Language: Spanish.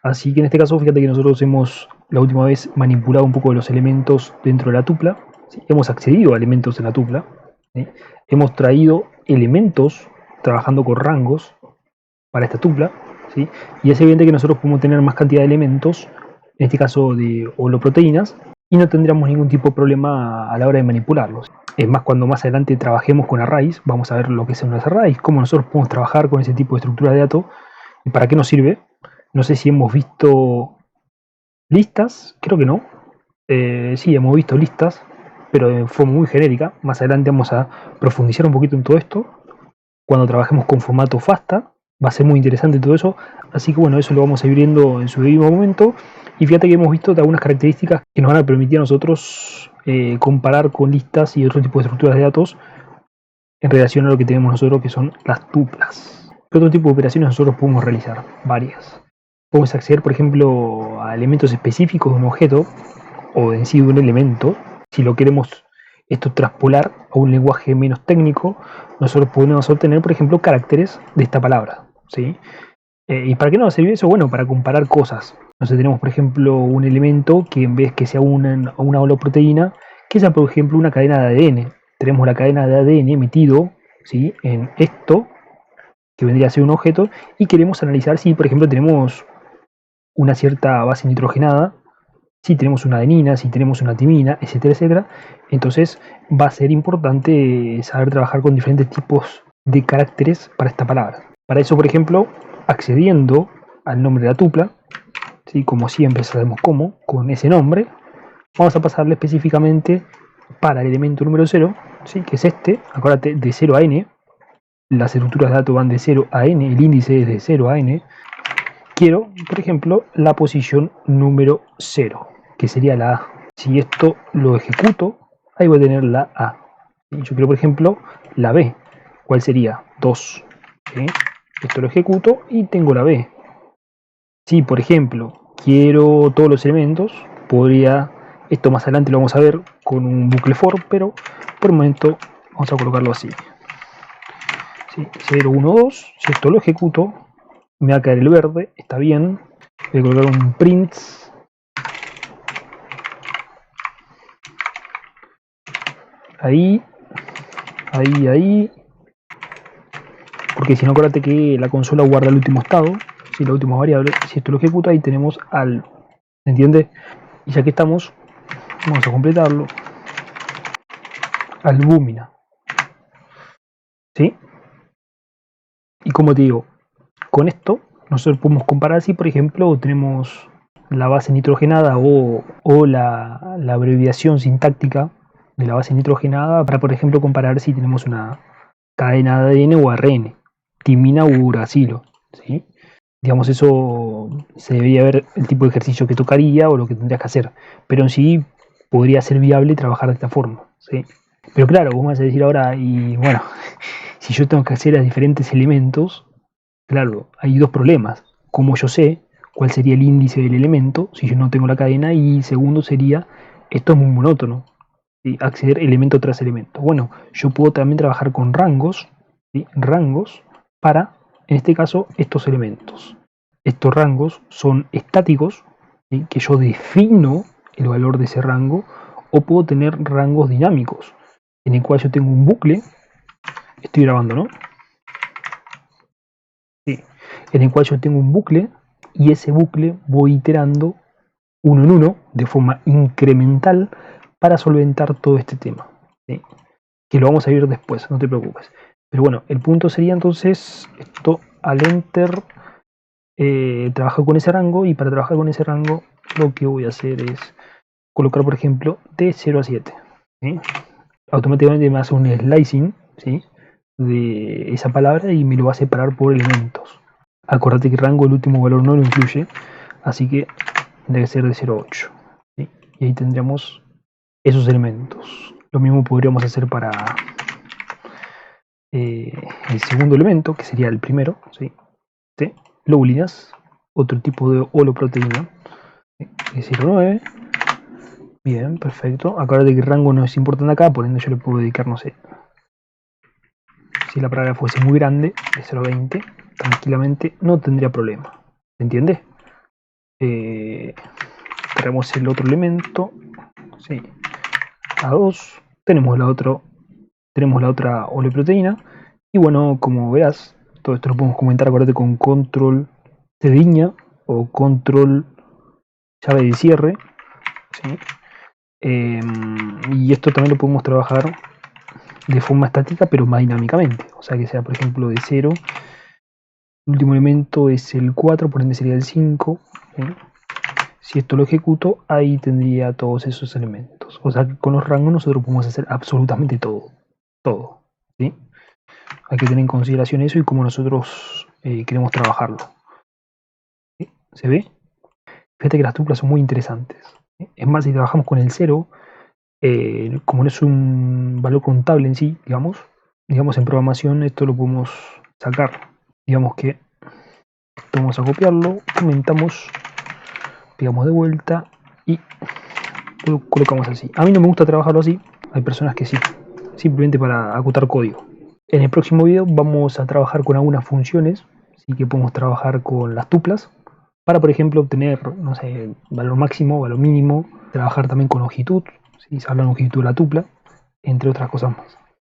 Así que en este caso, fíjate que nosotros hemos la última vez manipulado un poco de los elementos dentro de la tupla, ¿sí? Hemos accedido a elementos en la tupla, ¿sí? Hemos traído elementos trabajando con rangos para esta tupla, ¿sí? Y es evidente que nosotros podemos tener más cantidad de elementos, en este caso de holoproteínas, y no tendríamos ningún tipo de problema a la hora de manipularlos. Es más, cuando más adelante trabajemos con arrays, vamos a ver lo que son los arrays, cómo nosotros podemos trabajar con ese tipo de estructura de datos y para qué nos sirve. No sé si hemos visto listas, creo que no. Sí, hemos visto listas, pero de forma muy genérica. Más adelante vamos a profundizar un poquito en todo esto. Cuando trabajemos con formato FASTA, va a ser muy interesante todo eso. Así que bueno, eso lo vamos a ir viendo en su debido momento. Y fíjate que hemos visto algunas características que nos van a permitir a nosotros comparar con listas y otro tipo de estructuras de datos en relación a lo que tenemos nosotros, que son las tuplas. ¿Qué otro tipo de operaciones nosotros podemos realizar? Varias. Podemos acceder, por ejemplo, a elementos específicos de un objeto o en sí de un elemento. Si lo queremos esto traspolar a un lenguaje menos técnico, nosotros podemos obtener, por ejemplo, caracteres de esta palabra, ¿sí? ¿Y para qué nos sirve eso? Bueno, para comparar cosas. Entonces tenemos, por ejemplo, un elemento que en vez que sea una holoproteína, que sea, por ejemplo, una cadena de ADN. Tenemos la cadena de ADN metido, ¿sí?, en esto, que vendría a ser un objeto, y queremos analizar si, por ejemplo, tenemos una cierta base nitrogenada, si tenemos una adenina, si tenemos una timina, etcétera, etcétera. Entonces va a ser importante saber trabajar con diferentes tipos de caracteres para esta palabra. Para eso, por ejemplo, accediendo al nombre de la tupla, ¿sí?, como siempre sabemos cómo, con ese nombre, vamos a pasarle específicamente para el elemento número 0, ¿sí?, que es este, acuérdate, de 0 a n, las estructuras de datos van de 0 a n, el índice es de 0 a n, quiero, por ejemplo, la posición número 0, que sería la A. Si esto lo ejecuto, ahí voy a tener la A. Y yo quiero, por ejemplo, la B. ¿Cuál sería? 2. ¿Sí? Esto lo ejecuto y tengo la B. Si, por ejemplo, quiero todos los elementos, podría, esto más adelante lo vamos a ver con un bucle for, pero por el momento vamos a colocarlo así. ¿Sí? 0, 1, 2. Si esto lo ejecuto, me va a caer el verde, está bien. Voy a colocar un print. Ahí, ahí. Porque si no, acuérdate que la consola guarda el último estado, si la última variable. Si esto lo ejecuta, ahí tenemos al. ¿Se entiende? Y ya que estamos, vamos a completarlo. Albúmina. ¿Sí? Y como te digo, con esto nosotros podemos comparar si, por ejemplo, tenemos la base nitrogenada o la abreviación sintáctica de la base nitrogenada para, por ejemplo, comparar si tenemos una cadena de ADN o ARN, timina u uracilo, ¿sí? Digamos, eso se debería ver el tipo de ejercicio que tocaría o lo que tendrías que hacer, pero en sí podría ser viable trabajar de esta forma, ¿sí? Pero claro, vos me vas a decir ahora, y bueno, si yo tengo que hacer a diferentes elementos, claro, hay dos problemas. Como yo sé cuál sería el índice del elemento si yo no tengo la cadena, y segundo sería, esto es muy monótono, ¿sí?, acceder elemento tras elemento. Bueno, yo puedo también trabajar con rangos, ¿sí?, rangos para, en este caso, estos elementos. Estos rangos son estáticos, ¿sí?, que yo defino el valor de ese rango, o puedo tener rangos dinámicos, en el cual yo tengo un bucle, estoy grabando, ¿no? Sí, en el cual yo tengo un bucle y ese bucle voy iterando uno en uno de forma incremental para solventar todo este tema, ¿sí?, que lo vamos a ver después, no te preocupes. Pero bueno, el punto sería entonces esto al enter, trabajo con ese rango, y para trabajar con ese rango lo que voy a hacer es colocar, por ejemplo, de 0 a 7, ¿sí? Automáticamente me hace un slicing, ¿sí?, de esa palabra y me lo va a separar por elementos. Acordate que rango el último valor no lo incluye, así que debe ser de 0 a 8, ¿sí? Y ahí tendríamos esos elementos. Lo mismo podríamos hacer para el segundo elemento, que sería el primero, ¿sí? ¿Sí? Lobulinas, otro tipo de holoproteína, ¿sí?, de 0,9. Bien, perfecto. Acuérdate que el rango no es importante acá, por ende yo le puedo dedicar, no sé, si la palabra fuese muy grande, de 0 a 20, tranquilamente no tendría problema. ¿Se entiende? traemos el otro elemento, ¿sí? A2, tenemos la otra oleoproteína, y bueno, como veas, todo esto lo podemos comentar, acuérdate, con control de línea o control llave de cierre, ¿sí? Y esto también lo podemos trabajar de forma estática, pero más dinámicamente, o sea que sea, por ejemplo, de 0. El último elemento es el 4, por ende sería el 5, ¿sí? Si esto lo ejecuto, ahí tendría todos esos elementos. O sea que con los rangos nosotros podemos hacer absolutamente todo. Todo, ¿sí? Hay que tener en consideración eso y cómo nosotros queremos trabajarlo, ¿sí? ¿Se ve? Fíjate que las tuplas son muy interesantes, ¿sí? Es más, si trabajamos con el 0, como no es un valor contable en sí, digamos en programación esto lo podemos sacar. Digamos que vamos a copiarlo, aumentamos, pegamos de vuelta y lo colocamos así. A mí no me gusta trabajarlo así, hay personas que sí, simplemente para acotar código. En el próximo video vamos a trabajar con algunas funciones, ¿sí? Que podemos trabajar con las tuplas para, por ejemplo, obtener, no sé, valor máximo, valor mínimo, trabajar también con longitud, ¿sí? Se habla de longitud de la tupla, entre otras cosas más.